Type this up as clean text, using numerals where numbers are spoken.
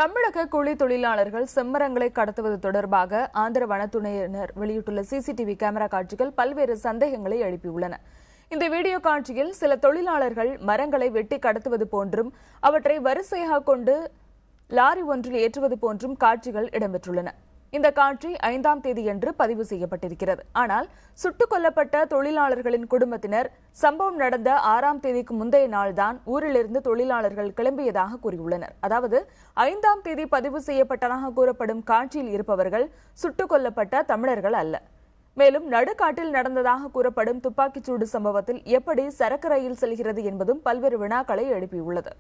தமிழக கூலி தொழிலாளர்கள் செம்மரங்களை கடத்துவது தொடர்பாக ஆந்திர வனத்துறையினர் வெளியிட்டுள்ள சிசிடிவி கேமரா காட்சிகள் பல்வேறு சந்தேகங்களை எழுப்பியுள்ளன. இந்த வீடியோ காட்சியில் சில தொழிலாளர்கள் மரங்களை வெட்டி கடத்துவது போன்றும் அவற்றை வரிசையாக கொண்டு லாரி ஒன்றில் ஏற்றுவது போன்றும் காட்சிகள் இடம்பெற்றுள்ளன. இந்த காட்சி 5ஆம் தேதியன்று பதிவு செய்யப்பட்டிருக்கிறது. ஆனால் சுட்டுக் கொல்லப்பட்ட தொழிலாளர்களின் குடும்பத்தினர் சம்பவம் நடந்த 6ஆம் தேதிக்கு முந்தைய நாள்தான் ஊரிலிருந்து தொழிலாளர்கள் கிளம்பியதாக கூறியுள்ளனர். அதாவது 5ஆம் தேதி பதிவு செய்யப்பட்டதாக கூறப்படும் காட்சியில் இருப்பவர்கள் சுட்டுக் கொல்லப்பட்ட தமிழர்கள் அல்ல. மேலும் நடுக்காட்டில் நடந்ததாக கூறப்படும் துப்பாக்கிச்சூடு சம்பவத்தில் எப்படி சரக்கு ரயில் செல்கிறது என்பதும் பல்வேறு வினாக்களை எழுப்பியுள்ளது.